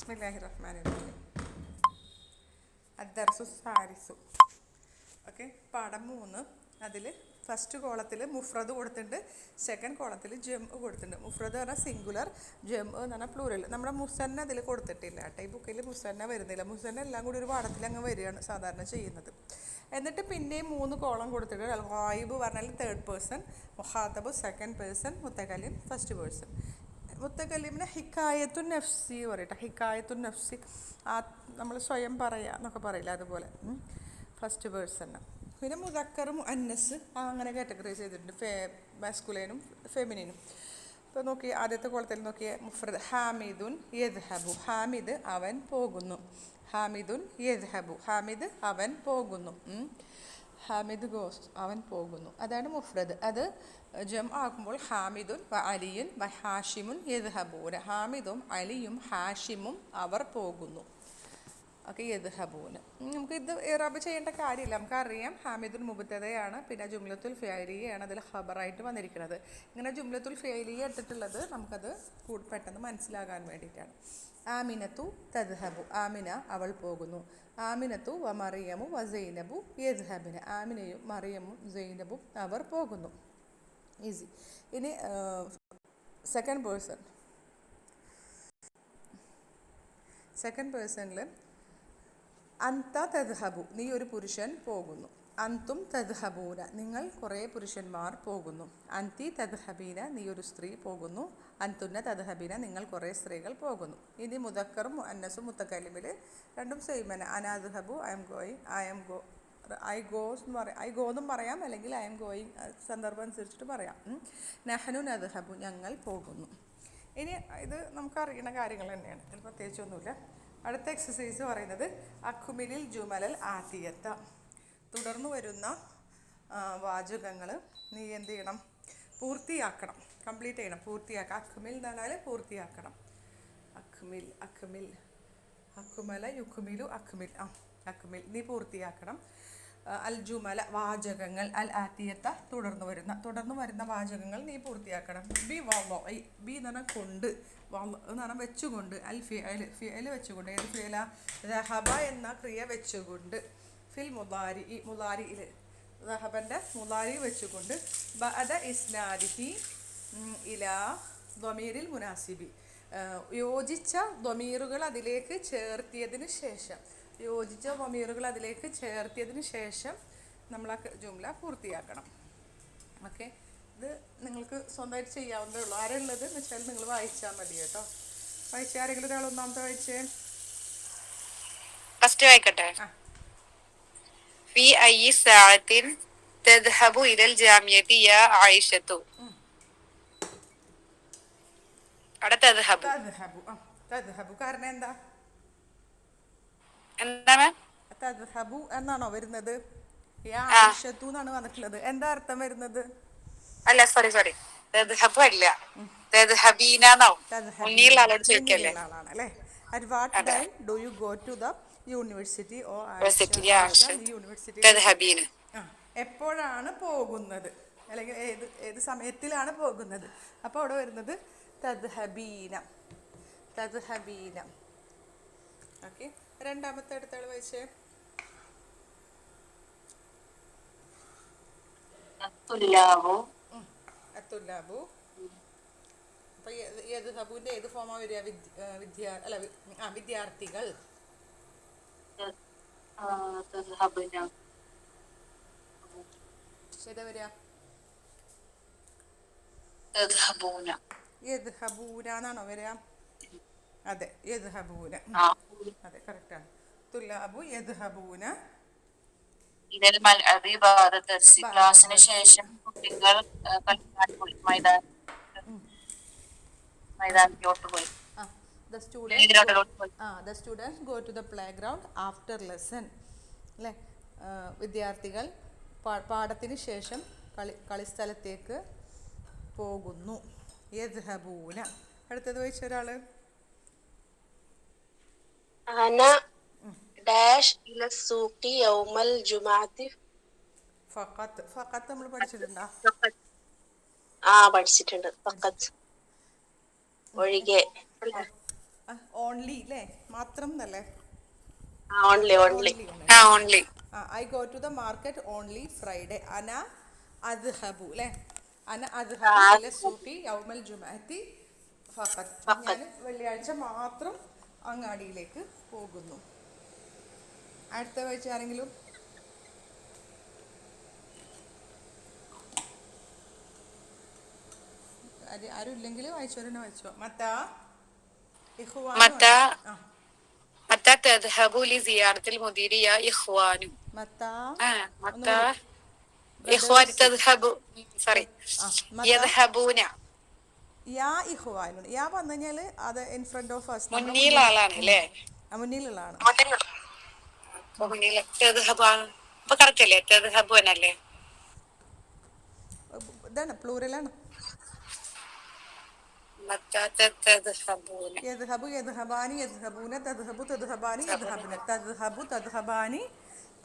ബിസ്മില്ലാഹിർ റഹ്മാനിർ റഹീം. അദ്ദർസു സാരിസു. ഓക്കെ, പാഠം 3. അതിൽ ഫസ്റ്റ് കോളത്തിൽ മുഫ്രദ് കൊടുത്തിട്ടുണ്ട്, സെക്കൻഡ് കോളത്തിൽ ജം കൊടുത്തിട്ടുണ്ട്. മുഫ്രദ് പറഞ്ഞാൽ സിംഗുലർ, ജം എന്ന് പറഞ്ഞാൽ പ്ലൂറൽ. നമ്മുടെ മുസന്ന അതിൽ കൊടുത്തിട്ടില്ല കേട്ടോ. ഈ ബുക്കിൽ മുസന്ന വരുന്നില്ല. മുസന്ന എല്ലാം കൂടി ഒരു പാഠത്തിൽ അങ്ങ് വരികയാണ് സാധാരണ ചെയ്യുന്നത്. എന്നിട്ട് പിന്നെയും 3 കോളം കൊടുത്തിട്ട് ഗായിബ് പറഞ്ഞാൽ തേർഡ് പേഴ്സൺ, മുഖാത്തബ് സെക്കൻഡ് പേഴ്സൺ, മുത്തകലിം ഫസ്റ്റ് പേഴ്സൺ. മുത്തകല്ലിമിനെ ഹിക്കായത്തുൻ നഫ്സി പറയട്ടെ. ഹിക്കായത്തുൻ നഫ്സി നമ്മൾ സ്വയം പറയുക എന്നൊക്കെ പറയില്ല, അതുപോലെ ഫസ്റ്റ് പേഴ്സണ്. പിന്നെ മുദക്കറും അന്നസ് അങ്ങനെ കാറ്റഗറൈസ് ചെയ്തിട്ടുണ്ട്, മാസ്കുലൈനും ഫെമിനിനും. ഇപ്പോൾ നോക്കി ആദ്യത്തെ കോളത്തിൽ നോക്കിയ മുഫ്രദ് ഹാമിദുൻ യദ്ഹബു. ഹാമിദ് അവൻ പോകുന്നു. ഹാമിദുൻ യദ്ഹബു, ഹാമിദ് അവൻ പോകുന്നു. ഹാമിദ് ഗോസ് അവൻ പോകുന്നു, അതാണ് മുഫ്രദ്. അത് ജം ആക്കുമ്പോൾ ഹാമിദുൻ വ അലിയുൻ വ ഹാഷിമുൻ യദ്ഹബൂന. ഹാമിദും അലിയും ഹാഷിമും അവർ പോകുന്നു. ഓക്കെ, യദ്ഹബൂന. നമുക്ക് ഇത് ഇറാബ് ചെയ്യേണ്ട കാര്യമില്ല, നമുക്കറിയാം ഹാമിദുൽ മുബ്തദയാണ്, പിന്നെ ജുംലത്തുൽ ഫിഅലിയാണ് അതിൽ ഖബറായിട്ട് വന്നിരിക്കുന്നത്. ഇങ്ങനെ ജുംലത്തുൽ ഫിഅലിയ എടുത്തിട്ടുള്ളത് നമുക്കത് പെട്ടെന്ന് മനസ്സിലാകാൻ വേണ്ടിയിട്ടാണ്. ആമിനത്തു തദ്ഹബു, ആമിന അവൾ പോകുന്നു. ആമിനത്തു വ മറിയമു വ സൈനബു യദ്ഹബിന. ആമിനയും മറിയമും സൈനബും അവർ പോകുന്നു. ഈസി. ഇനി സെക്കൻഡ് പേഴ്സൺ. സെക്കൻഡ് പേഴ്സണിൽ അന്ത തദ്ഹബു, നീ ഒരു പുരുഷൻ പോകുന്നു. അന്തും തദ്ഹബൂന, നിങ്ങൾ കുറേ പുരുഷന്മാർ പോകുന്നു. അന്തി തദ്ഹബീന, നീ ഒരു സ്ത്രീ പോകുന്നു. അന്തുന്ന തദ്ഹബീന, നിങ്ങൾ കുറേ സ്ത്രീകൾ പോകുന്നു. ഇനി മുദക്കറും അന്നസും മുത്തക്കല്ലിമിൽ രണ്ടും സെയിമന. അനാദ്ഹബു, I am going, I goes എന്ന് പറയാം, ഐ ഗോ എന്നും പറയാം, അല്ലെങ്കിൽ ഐ എം ഗോയിങ്, സന്ദർഭം അനുസരിച്ചിട്ട് പറയാം. നഹ്നു നദ്ഹബു, ഞങ്ങൾ പോകുന്നു. ഇനി ഇത് നമുക്കറിയുന്ന കാര്യങ്ങൾ തന്നെയാണ്, ഇതിൽ പ്രത്യേകിച്ചൊന്നുമില്ല. അടുത്ത എക്സസൈസ് പറയുന്നത് അഖുമിലിൽ ജുമലൽ ആത്തിയത്ത. തുടർന്ന് വരുന്ന വാചകങ്ങൾ നീ എന്ത് ചെയ്യണം? പൂർത്തിയാക്കണം, കംപ്ലീറ്റ് ചെയ്യണം, പൂർത്തിയാക്കണം. അഖ്മിൽ എന്ന് പറഞ്ഞാൽ പൂർത്തിയാക്കണം. അഖ്മിൽ, അഖ്മിൽ, അഖുമല യുഖ്മിലു, അഖ്മിൽ, അഖ്മിൽ, നീ പൂർത്തിയാക്കണം. അൽ ജുമല, വാചകങ്ങൾ, അൽ ആത്തിയത്ത, തുടർന്ന് വരുന്ന വാചകങ്ങൾ നീ പൂർത്തിയാക്കണം. ബി വള, ബി എന്ന് പറഞ്ഞാൽ കൊണ്ട്, വള എന്ന് പറഞ്ഞാൽ വെച്ചുകൊണ്ട്. അൽ ഫിഅൽ, ഫിഅൽ വെച്ചുകൊണ്ട്. ഏത് ഫിഅല? റഹബ എന്ന ക്രിയ വെച്ചുകൊണ്ട്. ഫിൽ മുദാരി, മുദാരിയിൽ റഹബൻ്റെ മുദാരി വെച്ചുകൊണ്ട്. ബഅദ ഇസ്നാദിഹി ഇലാ ദ്വമീരിൽ മുനാസിബി, യോജിച്ച ദ്വമീറുകൾ അതിലേക്ക് ചേർത്തിയതിന് ശേഷം, യോജിച്ച ദ്വമീറുകൾ അതിലേക്ക് ചേർത്തിയതിന് ശേഷം നമ്മൾ ആ ജുംല പൂർത്തിയാക്കണം. ഓക്കെ, ഇത് നിങ്ങൾക്ക് സ്വന്തമായിട്ട് ചെയ്യാവുന്നതേ ഉള്ളൂ. ആരുള്ളത് എന്ന് വെച്ചാൽ നിങ്ങൾ വായിച്ചാൽ മതി കേട്ടോ. വായിച്ച ആരെങ്കിലും ഒരാൾ ഒന്നാമത്തെ വായിച്ചേ. ഫസ്റ്റ് വായിക്കട്ടെ. ഫി അയ്യി സഅത്തിൻ തദ്ഹബു ഇലൽ ജാമിയത്തി യാ ആയിഷത്തു. അവിടെ തദ്ഹബു, തദ്ഹബു കാരണം എന്താ? എന്താണ് തദ്ഹബു എന്നാണോ വരുന്നത്? യാ ആയിഷത്തു എന്നാണ് വന്നിട്ടുള്ളത്. എന്താ അർത്ഥം വരുന്നത്? അല്ല, സോറി, തദ്ഹബു അല്ല, തദ്ഹബീനാണോ? മുന്നിലുള്ള ആളോട് ചോദിക്കല്ലേ? അല്ലേ? At what time do you go to the university? ഓ യൂണിവേഴ്സിറ്റി എപ്പോഴാണ് പോകുന്നത്, അല്ലെങ്കിൽ ഏത് സമയത്തിലാണ് പോകുന്നത്? അപ്പോൾ അവിടെ വരുന്നത് തദ്ഹബീന, തദ്ഹബീന. ഓക്കെ, രണ്ടാമത്തെ അടുത്ത ആൾ വായിച്ചേ. അത്തുല്ലാബു. അപ്പൊ യദ്ഹബുവിന്റെ ഏത് ഫോമാ വരിക? വിദ്യാർത്ഥികൾ. ഏതാ വരിക? യദ്ഹബൂന എന്നാണോ വരിക? അതെ, യദ്ഹബൂന, അതെ, കറക്റ്റാണ്. തുല്ലാബു യദ്ഹബൂന. ക്ലാസ്സിന് ശേഷം കുട്ടികൾ മൈതാനത്തിലോട്ട് പോയി. The students go to the playground after lesson. അല്ലേ? വിദ്യാർത്ഥികൾ പാഠത്തിന് ശേഷം കളിസ്ഥലത്തേക്ക് പോകുന്നു. യദ്ഹബൂന. അടുത്തത് വായിച്ച ഒരാള്. അന ഡാഷ് ഇല സൂഖി യൗമൽ ജുമഅത്തി. ഫഖത്ത്, ഫഖത്ത് നമ്മൾ പഠിച്ചിട്ടുണ്ടോ? പഠിച്ചിട്ടുണ്ട്. ഫഖത്ത് ഒഴികെ. ഓൺലി അല്ലേ, മാത്രം എന്നല്ലേ? Only only. ഓൺലി ആണ്. Only. I go to the market only Friday. അന അദ്ഹബു അല്ലേ, അന അദ്ഹബു ഇല സൂഖി യൗമൽ ജുമഅത്തി ഫഖത്ത്. ഞാൻ വെള്ളിയാഴ്ച മാത്രം അങ്ങാടിയിലേക്ക് പോകുന്നു. അടുത്ത വായിച്ച ആരെങ്കിലും? ആരും ഇല്ലെങ്കിൽ വായിച്ചോരെന്നെ വായിച്ചോ. മത്താ ഇഖ്വാനു മത്താ ആ മത്താ തദ്ഹബു ലി സിയാറത്തിൽ മുദീരി യാ ഇഖ്വാനു. മത്താ മത്താ ഒന്നുകൂടി ഇഖ്വാനി ബ്രദേഴ്സ്. തദ്ഹബു സോറി മത്താ യദ്ഹബൂന. യാ ഇഖ്വാനു. യാ വന്നു കഴിഞ്ഞാൽ അത് ഇൻ ഫ്രണ്ട് ഓഫ് അസ്, നമ്മുടെ മുന്നിൽ മുന്നിൽ, ആളാണ് അല്ലേ? മുന്നിലുള്ളതാണ്. മുന്നിൽ തദ്ഹബു അപ്പൊ കറക്റ്റ് അല്ലേ? തദ്ഹബൂനല്ലേ? ഇതാണ് പ്ലൂറലാണ്. മത്താ തദ്ഹബൂന. യദ്ഹബു യദ്ഹബാനി യദ്ഹബൂന തദ്ഹബു തദ്ഹബാനി യദ്ഹബന തദ്ഹബു തദ്ഹബാനി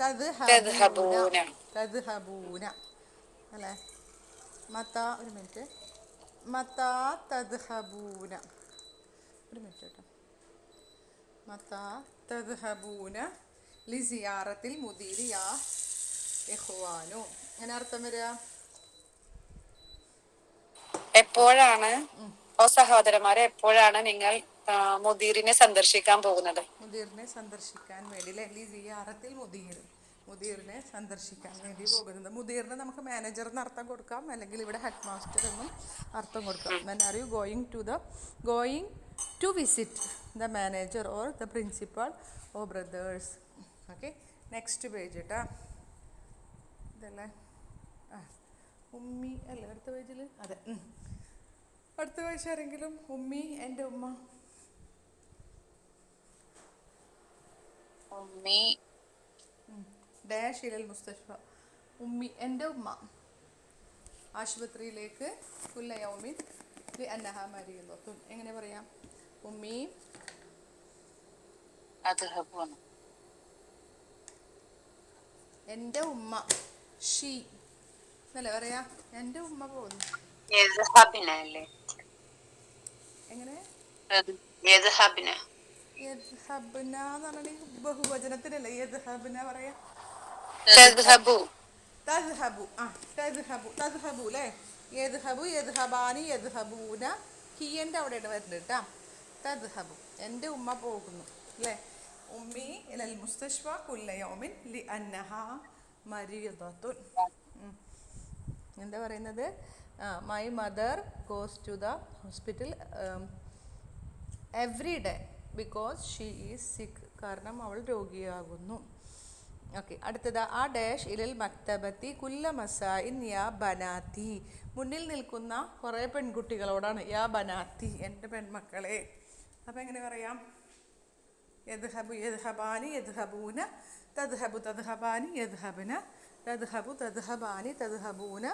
തദ്ഹബൂന തദ്ഹബൂന. തദ്ഹബൂന അല്ലേ? മത്താ ഒരു മിനിറ്റ്. മത്താ തദ്ഹബൂന, ഒരു മിനിറ്റ് കേട്ടോ. മത്താ തദ്ഹബൂന ലി സിയാറത്തിൽ മുദീരി യാ ഇഖ്വാനു. അങ്ങനെ അർത്ഥം വരിക എപ്പോഴാണ്, ഓ സഹോദരന്മാരെ, എപ്പോഴാണ് നിങ്ങൾ മുദീറിനെ സന്ദർശിക്കാൻ പോകുന്നത്? മുദീറിനെ സന്ദർശിക്കാൻ വേണ്ടി അല്ലേ? ലി സിയാറത്തിൽ മുദീർ, മുദീറിനെ സന്ദർശിക്കാൻ വേണ്ടി പോകുന്നത്. മുദീറിനെ നമുക്ക് മാനേജർ എന്ന് അർത്ഥം കൊടുക്കാം, അല്ലെങ്കിൽ ഇവിടെ ഹെഡ് മാസ്റ്റർ എന്നും അർത്ഥം കൊടുക്കാം. When are you going to visit the manager or the principal or brothers. Okay, next page കേട്ടോ. ഇതല്ലേ ഉമ്മി അല്ലേ അടുത്ത പേജിൽ? അതെ. അടുത്ത പേജ് ആരെങ്കിലും? ഉമ്മി എൻ്റെ ഉമ്മ. ഉമ്മി ഡാഷ് ഇലൽ മുസ്തഷ്ഫ. ഉമ്മി എൻ്റെ ഉമ്മ ആശുപത്രിയിലേക്ക് കുല്ല യൗമിൻ ലി അന്നഹ മരീദത്തുൻ. എങ്ങനെ പറയാം? ഉമ്മി അദ്ഹബൂന. എൻ്റെ ഉമ്മ ഷീ എന്നല്ലേ പറയാ? എൻ്റെ ഉമ്മ പോകുന്നു. എങ്ങനെ? യദ്ഹബ്ന എന്ന് പറഞ്ഞാൽ ബഹുവചനത്തിനല്ലേ യദ്ഹബ്ന പറയാ? തദ്ഹബു. തദ്ഹബു. തദ്ഹബു അല്ലേ? യദ്ഹബു യദ്ഹബാനി യദ്ഹബൂന. ഹിയൻ്റെ അവിടെയാണ് വരുന്നത് കേട്ടോ. തദ്ഹബു എൻ്റെ ഉമ്മ പോകുന്നു അല്ലേ? ഉമ്മി ഇലൽ മുസ്തഷ്ഫ കുല്ല യൗമിൻ ലി അന്നഹ മരീദത്തുൻ. എന്താ പറയുന്നത്? My mother goes to the hospital every day because she is sick. കാരണം അവൾ രോഗിയാകുന്നു. ഓക്കെ, അടുത്തത് ആ ഡാഷ് ഇലൽ മക്തബത്തി കുല്ല മസായിൻ യാ ബനാത്തി. മുന്നിൽ നിൽക്കുന്ന കുറേ പെൺകുട്ടികളോടാണ് യാ ബനാത്തി, എൻ്റെ പെൺമക്കളെ. അപ്പം എങ്ങനെ പറയാം? യദ്ഹബു യദ്ഹബാനി യദ്ഹബൂന തദ്ഹബു തദ്ഹബാനി യദ്ഹബന തദ്ഹബു തദ്ഹബാനി തദ്ഹബൂന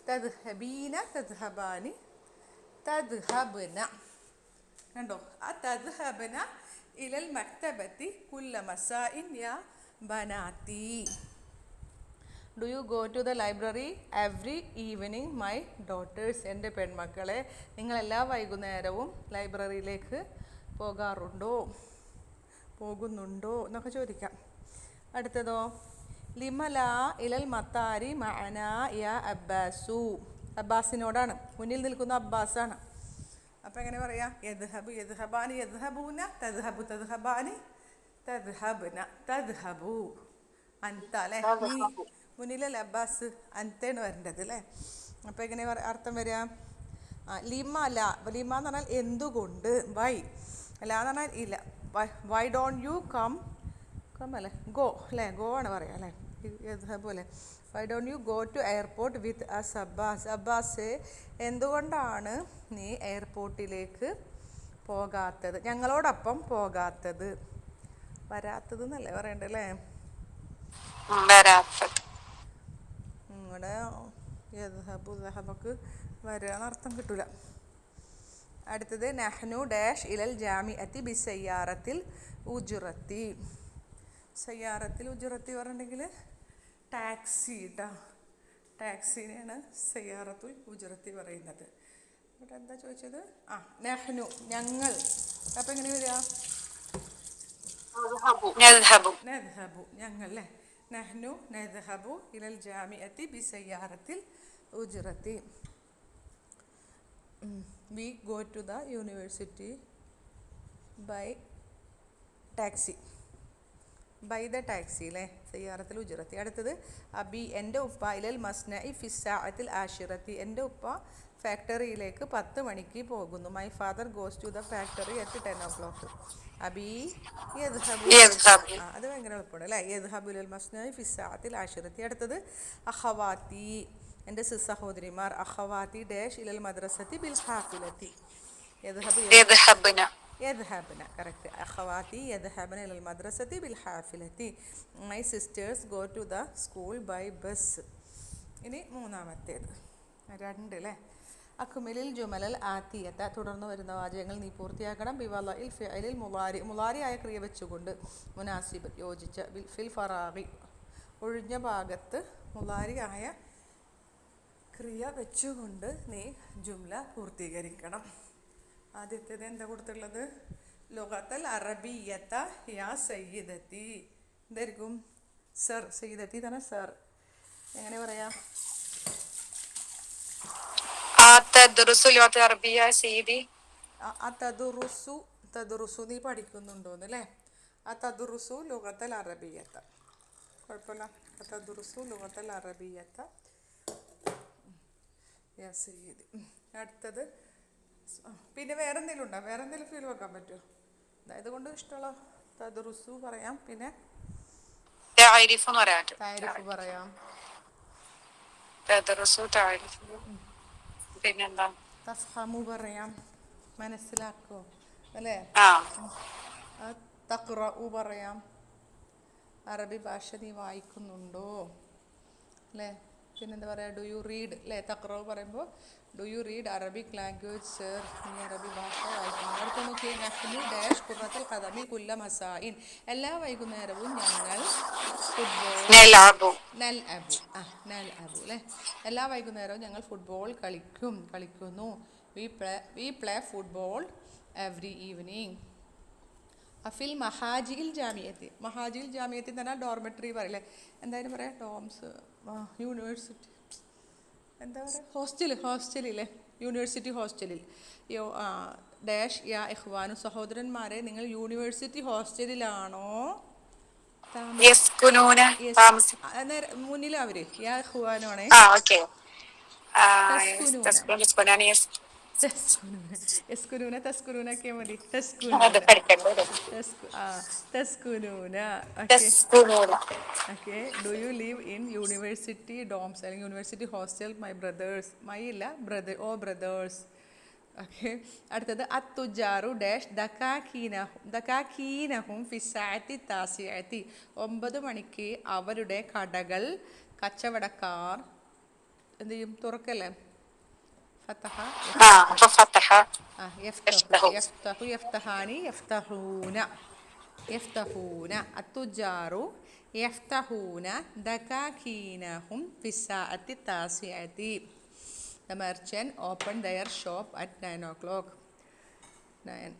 തദ്ഹബീന തദ്ഹബാനി തദ്ഹബന. കണ്ടോ? ആ തദ്ഹബന ഇലൽ മക്തബത്തി കുല്ല മസായിൻ യാ ബനാത്തി. Do you go to the library every evening my daughters. എൻ്റെ പെൺമക്കളെ, നിങ്ങളെല്ലാ വൈകുന്നേരവും ലൈബ്രറിയിലേക്ക് പോകുന്നുണ്ടോ എന്നൊക്കെ ചോദിക്കാം. അടുത്തതോ? ലിമല ഇലൽ മത്താരി മഅന യാ അബ്ബാസു. അബ്ബാസിനോടാണ്, മുന്നിൽ നിൽക്കുന്ന അബ്ബാസാണ്. അപ്പം എങ്ങനെ പറയാം? യദ്ഹബു യദ്ഹബാനി യദ്ഹബൂന തദ്ഹബു തദ്ഹബാനി തദ്ഹബ്ന തദ്ഹബു അൻത അല്ലേ? മുന്നിലല്ലേ അബ്ബാസ്? അൻതയാണ് വരേണ്ടത് അല്ലേ? അപ്പം എങ്ങനെ അർത്ഥം വരിക? ലിമ എന്ന് പറഞ്ഞാൽ എന്തുകൊണ്ട്, വൈ. അല്ല എന്ന് പറഞ്ഞാൽ ഇല്ല. വൈ ഡോണ്ട് യു കം അല്ലേ? ഗോ അല്ലേ? ഗോ ആണ് പറയാം അല്ലേ? യദ്ഹബു. Why don't you go to airport with us Abbas. Abbas, എന്തുകൊണ്ടാണ് നീ എയർപോർട്ടിലേക്ക് പോകാത്തത്, ഞങ്ങളോടൊപ്പം പോകാത്തത്? വരാത്തത് എന്നല്ലേ പറയണ്ടല്ലേ? ഇവിടെ യദ്ഹബു ദഹബക്ക് വരാന്ന് അർത്ഥം കിട്ടൂല. അടുത്തത് നഹ്നു ഡാഷ് ഇലൽ ജാമിഅത്തി ബിസയ്യാറത്തിൽ ഉജ്റത്തി. സയ്യാറത്തിൽ ഉജ്റത്തി പറഞ്ഞിട്ടുണ്ടെങ്കിൽ ടാക്സി കേട്ടോ. ടാക്സിനെയാണ് സയ്യാറത്തുൽ ഉജ്റത്തി പറയുന്നത്. ഇവിടെ എന്താ ചോദിച്ചത്? നഹ്നു ഞങ്ങൾ അപ്പം എങ്ങനെ വരിക? നദ്ഹബു. നദ്ഹബു ഞങ്ങൾ അല്ലേ. നഹ്നു നദ്ഹബു ഇലൽ ജാമിഅത്തി ബിസയ്യാറത്തിൽ ഉജ്റത്തി. We go to the university by taxi. By the taxi അല്ലേ, സയ്യാറത്തിൽ ഉജ്റത്തി. അടുത്തത് അബി എൻ്റെ ഉപ്പ ഇലൽ മസ്നഇ ഫിസ്സാഅത്തിൽ ആഷിറത്തി. എൻ്റെ ഉപ്പ ഫാക്ടറിയിലേക്ക് 10 മണിക്ക് പോകുന്നു. My father goes to the factory at 10 o'clock. അബി യദ്ഹബു. യദ്ഹബു. അത് ഭയങ്കര എളുപ്പമാണ് അല്ലേ. യദ്ഹബു ഇലൽ മസ്നഇ ഫിസ്സാഅത്തിൽ ആഷിറത്തി. അടുത്തത് അഖവാത്തി എൻ്റെ സഹോദരിമാർ. അഖവാത്തി ഡാഷ് ഇലൽ മദ്രസത്തി ബിൽ ഹാഫിലത്തി. യദ്ഹബു യദ്ഹബ്ന. യദ്ഹബ്ന കറക്റ്റ്. അഖവാത്തി യദ്ഹബ്ന ഇലൽ മദ്രസത്തി ബിൽ ഹാഫിലത്തി. My sisters go to the school by bus. ഇനി മൂന്നാമത്തേത് 2 അല്ലേ. അക്മിലിൽ ജുമലൽ ആത്തിയത്ത. തുടർന്ന് വരുന്ന വാചകങ്ങൾ നീ പൂർത്തിയാക്കണം. ബിവലഇൽ ഫിഅലിൽ മുളാരി ആയ ക്രിയ വെച്ചുകൊണ്ട്. മുനാസിബ് യോജിച്ച. ഫിൽ ഫറാഗി ഒഴിഞ്ഞ ഭാഗത്ത് മുളാരി ആയ ക്രിയ വെച്ചുകൊണ്ട് നീ ജുംല പൂർത്തീകരിക്കണം. ആദ്യത്തേത് എന്താ കൊടുത്തുള്ളത്? ലുഗത്തൽ അറബിയത്ത യാ സയ്യിദത്തി. എന്തായിരിക്കും? സർ. സയ്യിദത്തി തന്നെ സർ. എങ്ങനെ പറയാം? തദ്റുസു ലുഗത അറബിയ സയ്യിദി. തദുറുസു. തദുറുസു നീ പഠിക്കുന്നുണ്ടോന്ന് അല്ലേ. തദുറുസു ലുഗത്തൽ അറബിയത്ത. കുഴപ്പമില്ല. തദുറുസു ലുഗത്തൽ അറബിയത്ത യാ സയ്യിദി. അടുത്തത് പിന്നെ വേറെ എന്തെങ്കിലും ഉണ്ടോ? വേറെ എന്തെങ്കിലും ഫീൽ വെക്കാൻ പറ്റുമോ? അതായത് കൊണ്ട് ഇഷ്ടമുള്ള തദുറുസു പറയാം. പിന്നെ താരിഫ് പറയാം. താരിഫ് പറയാം. തദ്റുസു താരിഫ്. പിന്നെന്താ? തഫ്ഹമു പറയാം. മനസ്സിലാക്കോ അല്ലേ. തഖ്റഉ പറയാം. അറബി ഭാഷ നീ വായിക്കുന്നുണ്ടോ അല്ലേ. പിന്നെന്താ പറയുക? ഡു യു റീഡ് അല്ലേ. തഖ്റഉ പറയുമ്പോൾ do you read Arabic language sir. നീ അറബി ഭാഷ വായിക്കുന്നു. അടുത്ത നോക്കിയേ. നഹ്നു ഡാഷ് ഖുറത്തുൽ ഖദമി കുല്ല മസാഇൻ. എല്ലാ വൈകുന്നേരവും ഞങ്ങൾ ഫുട്ബോൾ നൽഅബു. നൽഅബു അല്ലേ. എല്ലാ വൈകുന്നേരവും ഞങ്ങൾ ഫുട്ബോൾ കളിക്കുന്നു. We play football every evening. അഫിൽ മഹാജിൽ ജാമിയത്തി. മഹാജിൽ ജാമിയത്തി എന്ന് പറഞ്ഞാൽ ഡോർമെട്രി പറയില്ലേ. എന്തായാലും പറയാം. ഡോംസ് യൂണിവേഴ്സിറ്റി എന്താ പറയുക? ഹോസ്റ്റലില്ലേ. യൂണിവേഴ്സിറ്റി ഹോസ്റ്റലിൽ. ഡാഷ് യാ ഇഖ്വാനു. സഹോദരന്മാരെ നിങ്ങൾ യൂണിവേഴ്സിറ്റി ഹോസ്റ്റലിലാണോ മുന്നിൽ അവര് യാ ഇഖ്വാനു ആണേ. തസ്കുനൂന ഒക്കെ മതി. Okay. Do you live in university dorms അല്ലെങ്കിൽ university hostel? My brothers. My ഇല്ല ബ്രദർ. Oh brothers. ഓക്കെ. അടുത്തത് അത്തുജാറു ഡാഷ് ദക്കാഖീനഹും ഫിസ്സാഅത്തി താസിഅത്തി. 9 മണിക്ക് അവരുടെ കടകൾ കച്ചവടക്കാർ എന്ത് ചെയ്യും? തുറക്കല്ലേ. ഫതഹ യഫ്തഹു യഫ്തഹാനി യഫ്തഹൂന. അത്തുജാറു യഫ്തഹൂന ദക്കാഖീനഹും ഫിസ്സാഅത്തി താസിഅത്തി. The merchant opened their shop at 9 o'clock. 9.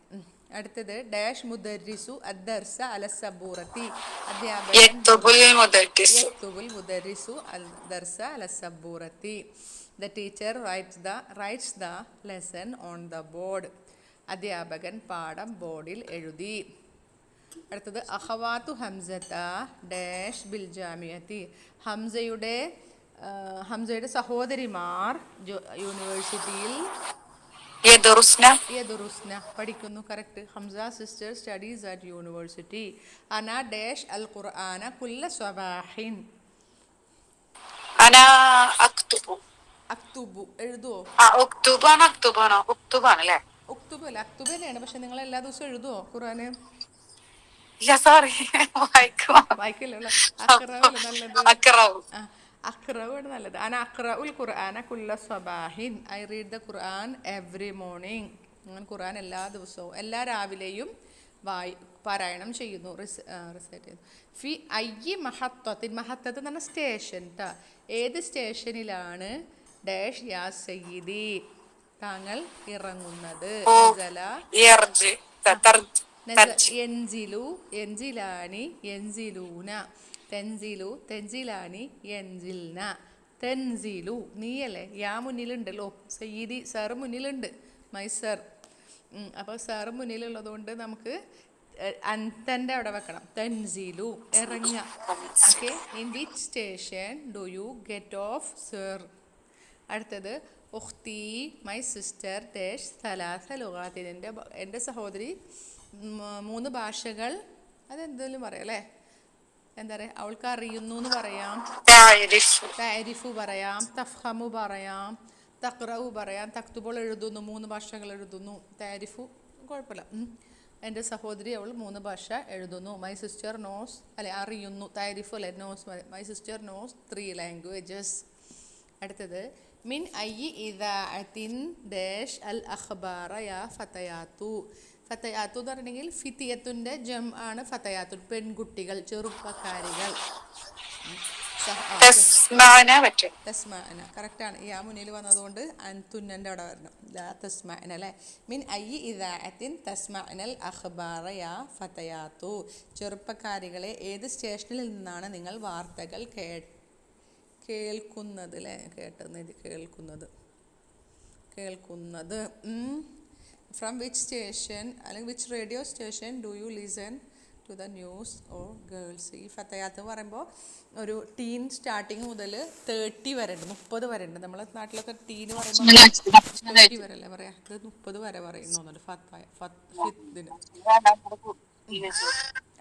അടുത്തത് ഡാഷ് മുദർരിസു അദ്ദർസ അല സബൂറത്തി. അധ്യാപകൻ യക്തുബുൽ മുദർരിസു അദ്ദർസ അല സബൂറത്തി. The teacher writes the lesson on the board. അധ്യാപകൻ പാഠം ബോർഡിൽ എഴുതി. അടുത്തത് അഖവാത്തു ഹംസത ഡാഷ് ബിൽ ജാമിയത്തി. ഹംസയുടെ സഹോദരിമാർ യൂണിവേഴ്സിറ്റിയിൽ യദുറുസ്ന പഠിക്കുന്നു. Correct. Hamza sister studies at university. അന ഡാഷ് അൽ ഖുർആന കുല്ല സ്വബാഹിൻ. അക്തുബു എഴുതുവോ? ഉക്തുബ് അല്ല അക്തുബ് തന്നെയാണ്. പക്ഷെ നിങ്ങൾ എല്ലാ ദിവസവും എഴുതുവോ ഖുർആന്? വായിക്കല്ലോ. അഖ്റഉ നല്ലത്. അന അഖ്റഉൽ ഖുർആന കുല്ല സ്വബാഹിൻ. I read the Quran every morning. ഞാൻ ഖുർആൻ എല്ലാ ദിവസവും എല്ലാ രാവിലെയും പാരായണം ചെയ്യുന്നു. റിസൈറ്റ് ചെയ്യുന്നു. ഫി അയ്യി മഹത്തത്തിൻ. മഹത്തത്ത് എന്ന് പറഞ്ഞാൽ സ്റ്റേഷൻ. ഏത് സ്റ്റേഷനിലാണ് ഡാഷ് യാ സയ്യിദി താങ്കൾ ഇറങ്ങുന്നത്? തർജ് യൻസിലു യൻസിലാനി യൻസിലൂന തെൻസിലു തെൻസിലാനി യൻസിൽന തെൻസിലു നീയല്ലേ യാ മുന്നിലുണ്ടല്ലോ സയ്യിദി സാറ് മുന്നിലുണ്ട് മൈ സർ അപ്പോൾ സാറ് മുന്നിലുള്ളത് കൊണ്ട് നമുക്ക് അന്തൻ്റെ അവിടെ വെക്കണം തെൻസിലു ഇറങ്ങുക okay in which station do you get of sir അടുത്തത് ഉഖ്തി മൈ സിസ്റ്റർ ഡാഷ് സലാസ ലുഗാത്തിൻ എൻ്റെ സഹോദരി 3 ഭാഷകൾ അതെന്തെങ്കിലും പറയാം അല്ലേ എന്താ പറയുക അവൾക്ക് അറിയുന്നു എന്ന് പറയാം താരിഫു പറയാം തഫ്ഹമു പറയാം തഖ്റഉ പറയാം തക്തുബോൾ എഴുതുന്നു 3 ഭാഷകൾ എഴുതുന്നു താരിഫു കുഴപ്പമില്ല എൻ്റെ സഹോദരി അവൾ 3 ഭാഷ എഴുതുന്നു മൈ സിസ്റ്റർ നോസ് അല്ലെ അറിയുന്നു താരിഫു അല്ലെ knows my sister knows 3 languages അടുത്തത് മിൻ അയ്യി ഇദാഅത്തിൻ ഡാഷ് അൽ അഖ്ബാറ യാ ഫതയാത്തു ഫതയാത്തു എന്ന് പറഞ്ഞിട്ടുണ്ടെങ്കിൽ ഫിത്തിയത്തുൻ്റെ ജം ആണ് ഫതയാത്തു പെൺകുട്ടികൾ ചെറുപ്പക്കാരികൾ തസ്മാന കറക്റ്റാണ് യാ മുന്നിൽ വന്നതുകൊണ്ട് തുന്നൻ്റെ അവിടെ വരണം ലാ തസ്മാന അല്ലേ മിൻ അയ്യി ഇദാഅത്തിൻ തസ്മാനൽ അഖ്ബാറ യാ ഫതയാത്തു ചെറുപ്പക്കാരികളെ ഏത് സ്റ്റേഷനിൽ നിന്നാണ് നിങ്ങൾ വാർത്തകൾ കേൾക്കുന്നത് അല്ലേ കേൾക്കുന്നത് ഫ്രം വിച്ച് സ്റ്റേഷൻ അല്ലെങ്കിൽ which radio station do you listen to the news or girls ഈ ഫതയാത്ത് പറയുമ്പോൾ ഒരു ടീൻ സ്റ്റാർട്ടിങ് മുതൽ 30 വരെ ഉണ്ട് 30 വരെ ഉണ്ട് നമ്മളെ നാട്ടിലൊക്കെ ടീന് പറയുമ്പോൾ 30 വരെ അല്ലേ പറയാം ഇത് 30 വരെ പറയുന്നുണ്ട് ഫത്തിന്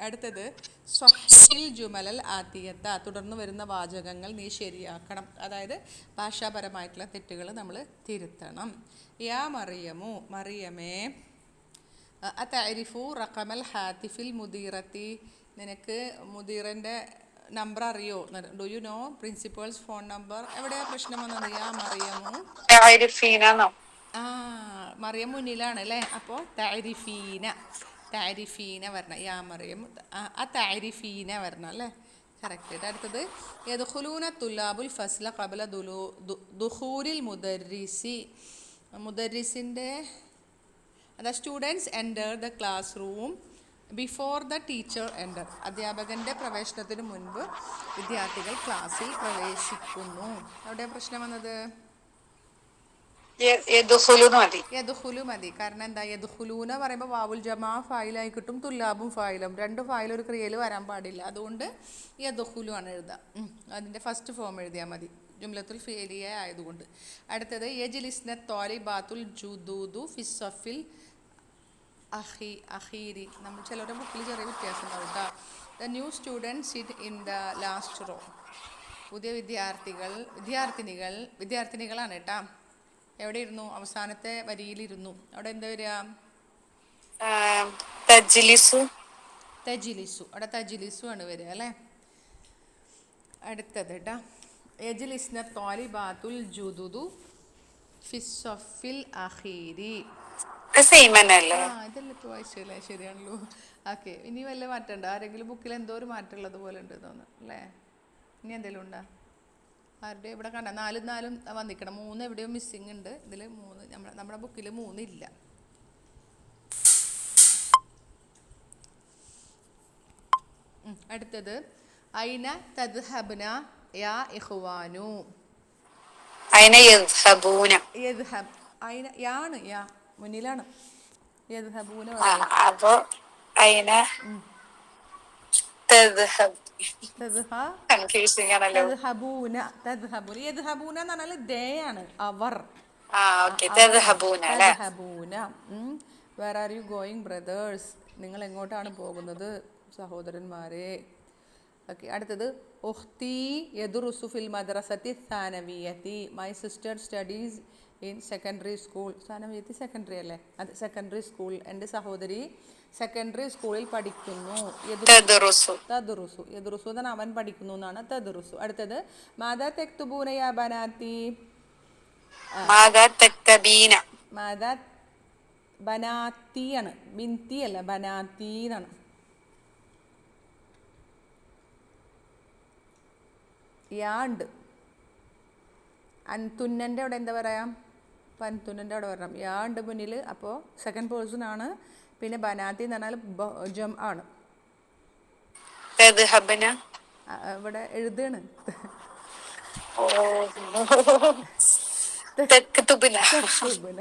അടുത്തത് സ്വഹിൽ ജുമലൽ ആത്തിയത്ത തുടർന്ന് വരുന്ന വാചകങ്ങൾ നീ ശരിയാക്കണം അതായത് ഭാഷാപരമായിട്ടുള്ള തെറ്റുകൾ നമ്മൾ തിരുത്തണം യാ മറിയമേ അതഅരിഫു റഖമൽ ഹാത്തിഫിൽ മുദീറത്തി നിനക്ക് മുദീറിൻ്റെ നമ്പർ അറിയോ do you know principles phone number എവിടെയാ പ്രശ്നം വന്നത് യാ മറിയമു മറിയം മുന്നിലാണ് അല്ലേ അപ്പോൾ താരിഫീന വരണം യാ മറിയം താരിഫീന വരണം അല്ലേ കറക്റ്റ് അടുത്തത് യദ്ഖുലൂന തുല്ലാബുൽ ഫസ്ല ഖബല ദുഖൂലിൽ മുദർരിസിൻ്റെ അതാ students enter the classroom before the teacher enter അധ്യാപകൻ്റെ പ്രവേശനത്തിന് മുൻപ് വിദ്യാർത്ഥികൾ ക്ലാസ്സിൽ പ്രവേശിക്കുന്നു അവിടെ പ്രശ്നം വന്നത് യദ്ഖുലു മതി കാരണം എന്താ യദ്ഖുലൂന പറയുമ്പോൾ വാവുൽ ജമാ ഫായിലായി കിട്ടും തുല്ലാബും ഫായിലും 2 ഫായിൽ ഒരു ക്രിയയിൽ വരാൻ പാടില്ല അതുകൊണ്ട് യദ്ഖുലു ആണ് എഴുതുക അതിൻ്റെ ഫസ്റ്റ് ഫോം എഴുതിയാൽ മതി ജുംലത്തുൽ ഫിഅലിയ ആയതുകൊണ്ട് അടുത്തത് യജ്ലിസ്ന ത്വാലിബാത്തുൽ ജുദൂദു ഫിസ്സഫിൽ അഖീരി നമ്മൾ ചിലരുടെ ബുക്കിൽ ചെറിയ വ്യത്യാസം ഉണ്ടാവും കേട്ടോ the new student sit in the last raw പുതിയ വിദ്യാർത്ഥിനികളാണ് കേട്ടോ എവിടെ ഇരുന്നു അവസാനത്തെ വരിയിലിരുന്നു അവിടെ എന്താ വരിക തജ്ലിസു അവിടെ തജ്ലിസു ആണ് വരിക അല്ലേ അടുത്തത് കേട്ടോ യജ്ലിസ്ന ത്വാലിബാത്തുൽ ജുദുദു ഫിസ്സഫിൽ അഖീരി ഇതല്ലേ ഇപ്പോൾ വായിച്ചല്ലേ ശരിയാണല്ലോ ഓക്കെ ഇനി വല്ല മാറ്റമുണ്ടോ ആരെങ്കിലും ബുക്കിൽ എന്തോ ഒരു മാറ്റം ഉള്ളത് പോലെ ഉണ്ട് തോന്നുന്നു അല്ലേ ഇനി എന്തെങ്കിലും ഉണ്ടോ ആരുടെ ഇവിടെ കണ്ട 4 വന്നിക്കണം 3 എവിടെയോ മിസ്സിങ് ഉണ്ട് ഇതിൽ 3 നമ്മുടെ ബുക്കിൽ 3 ഇല്ല അടുത്തത് ഐന തദ്ഹബ്ന യാ ഇഖ്വാനു ഐന യദ്ഹബൂന ഐന യാണ് യാ മുന്നിലാണ് യദ്ഹബൂന അപ്പോൾ ഐന തദ്ഹബ് തദ്ഹബൂന എന്ന് പറഞ്ഞാൽ ദേ ആണ് അവർ where are you going brothers നിങ്ങൾ എങ്ങോട്ടാണ് പോകുന്നത് സഹോദരന്മാരെ ഓക്കെ അടുത്തത് ഉഖ്തി യദ്റുസു ഫിൽ മദ്രസത്തി സാനവിയത്തി my sister studies in secondary school സാനവിയത്തി സെക്കൻഡറി അല്ലേ അത് സെക്കൻഡറി സ്കൂൾ എൻ്റെ സഹോദരി സെക്കൻഡറി സ്കൂളിൽ പഠിക്കുന്നു തദ്റുസു എന്നാണ് അവൻ പഠിക്കുന്നു എന്നാണ് തദ്റുസു അടുത്തത് മാദാ തക്തുബൂന യാ ബനാത്തി മാദാ ബനാത്തി ആണ് ബിൻതി അല്ല ബനാത്തി എന്നാണ് യാ ഉണ്ട് അൻതുന്നൻ്റെ അവിടെ എന്താ പറയാം പൻതുന്നൻ്റെ അവിടെ വരണം യാ ഉണ്ട് മുന്നിൽ അപ്പോൾ സെക്കൻഡ് പേഴ്സൺ ആണ് പിന്നെ ബനാത്തി എന്ന് പറഞ്ഞാൽ ജം ആണ്. തദ്ഹബന. ഇവിടെ എഴുതാണ്. തക്തുബന. തെക്തുബിന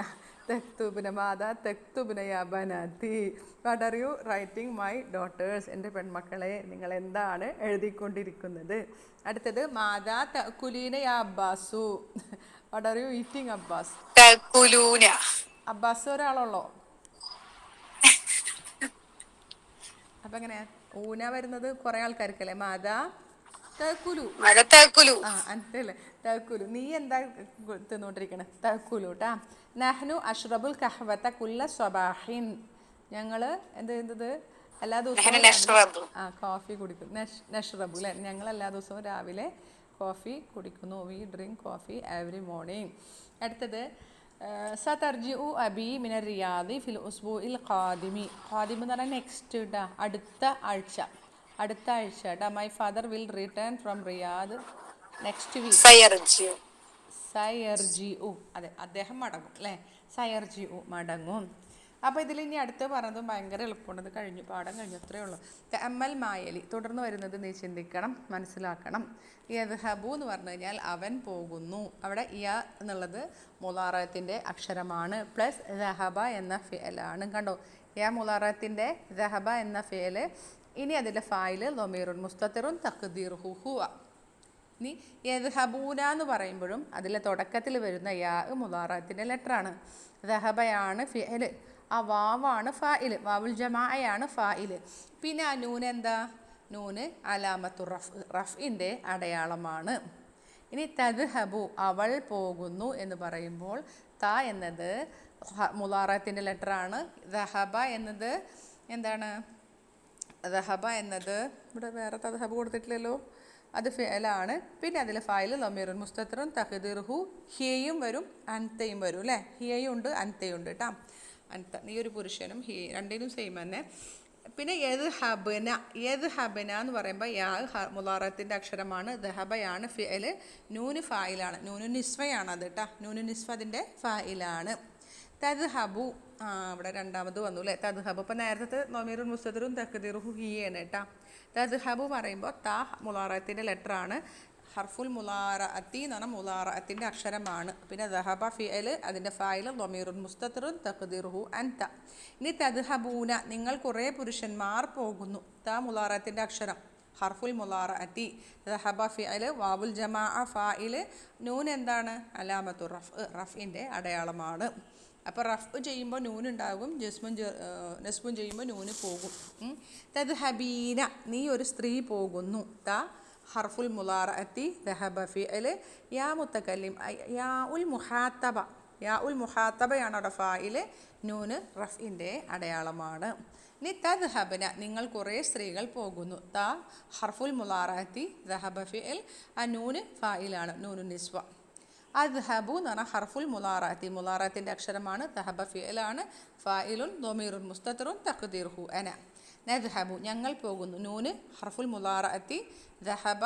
തെക്തുബിന മാതാ തെക്തുബിന യാ ബനാത്തി. What are you writing my daughters? എൻ്റെ പെൺമക്കളെ നിങ്ങൾ എന്താണ് എഴുതിക്കൊണ്ടിരിക്കുന്നത്? അടുത്തത് മാതാ തഅകുലീന യാ അബ്ബാസു. What are you eating Abbas? തകുലൂന. അബ്ബാസ് ഒരാളുള്ളോ? അപ്പം എങ്ങനെയാ ഊന വരുന്നത്? കുറേ ആൾക്കാർക്കല്ലേ? മാതാ തഅകുലു. മഴ തകുലു. അല്ലേ തഅകുലു. നീ എന്താ തിന്നോണ്ടിരിക്കണേ? തഅകുലു ട്ടാ. നഹ്നു അഷ്റബുൽ കഹ്വത കുല്ല സ്വബാഹിൻ. ഞങ്ങൾ എന്ത് ചെയ്യുന്നത്? എല്ലാ ദിവസവും കോഫി കുടിക്കും. നഷ്റബു അല്ലേ? ഞങ്ങൾ എല്ലാ ദിവസവും രാവിലെ കോഫി കുടിക്കുന്നു. V drink coffee every morning. അടുത്തത് സതർജിഉ അബി മിനർ റിയാദി ഫിൽ ഉസ്ബുഇൽ ഖാദിമി. ഖാദിം എന്ന് പറഞ്ഞാൽ നെക്സ്റ്റ് ട്ടാ, അടുത്ത ആഴ്ച. അടുത്ത ആഴ്ച ട്ടാ. My father will return from Riyadh next week. സയർജിഉ. അതെ, അദ്ദേഹം മടങ്ങും അല്ലേ? സയർജിഉ മടങ്ങും. അപ്പോൾ ഇതിൽ ഇനി അടുത്ത് പറഞ്ഞതും ഭയങ്കര എളുപ്പമുണ്ട്. ഇത് കഴിഞ്ഞു, പാഠം കഴിഞ്ഞു, അത്രയേ ഉള്ളൂ. തഅമ്മൽ മായലി. തുടർന്ന് വരുന്നത് നീ ചിന്തിക്കണം, മനസ്സിലാക്കണം. യദ്ഹബു എന്ന് പറഞ്ഞു കഴിഞ്ഞാൽ അവൻ പോകുന്നു. അവിടെ യ എന്നുള്ളത് മുലാറത്തിൻ്റെ അക്ഷരമാണ്. പ്ലസ് ദഹബ എന്ന ഫിഅലാണ്. കണ്ടോ, യ മുലാറത്തിൻ്റെ ദഹബ എന്ന ഫിഅല്. ഇനി അതിൻ്റെ ഫായില് ലൊമീറുൻ മുസ്തത്തിറുൻ തഖ്ദീറുഹു ഹുവ. ഇനി യദ്ഹബൂന എന്ന് പറയുമ്പോഴും അതിലെ തുടക്കത്തിൽ വരുന്ന യാ മുലാറത്തിൻ്റെ ലെറ്ററാണ്. ദഹബയാണ് ഫിഅല്, ആ വാവാണ് ഫായില്, വാവുൽ ജമാഅയാണ് ഫായില്. പിന്നെ ആ നൂന് എന്താ? നൂന് അലാമത്തു റഫ്ഇൻ്റെ അടയാളമാണ്. ഇനി തദ്ഹബു അവൾ പോകുന്നു എന്ന് പറയുമ്പോൾ ത എന്നത് മുലാറത്തിൻ്റെ ലെറ്ററാണ്. ദഹബ എന്നത് എന്താണ്? ദഹബ എന്നത് ഇവിടെ വേറെ തദ്ഹബ് കൊടുത്തിട്ടില്ലല്ലോ, അത് ഫിഅലാണ്. പിന്നെ അതിൽ ഫായില് ലമീറുൻ മുസ്തത്തിറുൻ തഖ്ദീറുഹു. ഹിയയും വരും അൻതയും വരും അല്ലേ? ഹിയയും ഉണ്ട് അൻതയും ഉണ്ട് കേട്ടോ. അൻത നീ ഒരു പുരുഷനും ഹി രണ്ടിനും സെയിം തന്നെ. പിന്നെ യദ്ഹബന. യദ്ഹബന എന്ന് പറയുമ്പോൾ യാ മുലാറത്തിൻ്റെ അക്ഷരമാണ്. ദഹബയാണ് ഫിഅല്, നൂന് ഫായിലാണ്. നൂനു നിസ്വയാണ് അത് കേട്ടോ. നൂനു നിസ്വ അതിൻ്റെ ഫായിലാണ്. തദ്ഹബു അവിടെ രണ്ടാമത് വന്നു അല്ലേ? തദ്ഹബു. അപ്പോൾ നേരത്തെ ലമീറുൻ മുസ്തത്തിറുൻ തഖ്ദീറുഹു ഹിയാണ് കേട്ടോ. തദ്ഹബു പറയുമ്പോൾ ത മുലാറത്തിൻ്റെ ലെറ്ററാണ്. ഹർഫുൽ മുലാറഅത്തി എന്ന് പറഞ്ഞാൽ മുലാറഅത്തിൻ്റെ അക്ഷരമാണ്. പിന്നെ ദഹബ ഫിഅല്, അതിൻ്റെ ഫായില് ലമീറുൻ മുസ്തത്തിറുൻ തഖ്ദീറുഹു അൻത. ഇനി തദ്ഹബൂന നിങ്ങൾ കുറേ പുരുഷന്മാർ പോകുന്നു. ത മുലാറത്തിൻ്റെ അക്ഷരം, ഹർഫുൽ മുലാറഅത്തി. ദഹബ ഫിഅല്, വാവുൽ ജമാഅ ഫായില്, നൂൻ എന്താണ്? അലാമത്തു റഫ്ഇൻ്റെ അടയാളമാണ്. അപ്പോൾ റഫ് ചെയ്യുമ്പോൾ നൂനുണ്ടാകും, നസ്ബുൻ ചെയ്യുമ്പോൾ നൂന് പോകും. തദ്ഹബീന നീ ഒരു സ്ത്രീ പോകുന്നു. ത ഹർഫുൽ മുലാറഅത്തി, ദഹബ ഫിഅല്, യാ മുത്തകല്ലിം യാ ഉൽ മുഹാത്തബ. യാ ഉൽ മുഹാത്തബയാണ് അവിടെ ഫായില്, നൂന് റഫ്ഇൻ്റെ അടയാളമാണ്. ഇനി തദ്ഹബന നിങ്ങൾ കുറേ സ്ത്രീകൾ പോകുന്നു. ത ഹർഫുൽ മുലാറഅത്തി, ദഹബ ഫിഅൽ, ആ നൂന് ഫായിലാണ്, നൂനു നിസ്വ. അദ്ഹബു എന്ന് പറഞ്ഞാൽ ഹർഫുൽ മുലാറഅത്തി, മുലാറത്തിൻ്റെ അക്ഷരമാണ്. ദഹബ ഫിഅലാണ്, ഫായിലുൻ ദമീറുൻ മുസ്തത്തിറുൻ തഖ്ദീറുഹു അന. നദ്ഹബു ഞങ്ങൾ പോകുന്നു. നൂന് ഹർഫുൽ മുലാറഅത്തി, ദഹബ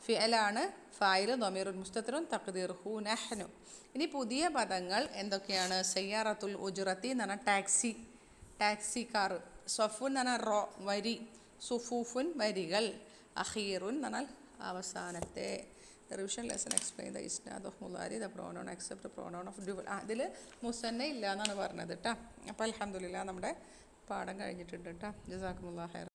ഫിഅലാണ്, ഫായില് ദമീറുൻ മുസ്തത്തിറുൻ തഖ്ദീറുഹു നഹ്നു. ഇനി പുതിയ പദങ്ങൾ എന്തൊക്കെയാണ്? സയ്യാറത്തുൽ ഉജ്റത്തി എന്ന് പറഞ്ഞാൽ ടാക്സി, ടാക്സി കാർ. സഫുൻ എന്ന് പറഞ്ഞാൽ റോ വരി, സുഫൂഫുൻ വരികൾ. അഖീറുൻ എന്ന് പറഞ്ഞാൽ അവസാനത്തെ. The revision lesson explain the isnad of mulari, the pronoun except the pronoun of dual. ഇതിൽ മുസന്ന ഇല്ല എന്നാണ് പറഞ്ഞത് കേട്ടോ. അപ്പോൾ അൽഹംദുലില്ലാ നമ്മുടെ പാഠം കഴിഞ്ഞിട്ടുണ്ട് കേട്ടോ. ജസാക്കുമുല്ലാഹ് ഖൈർ.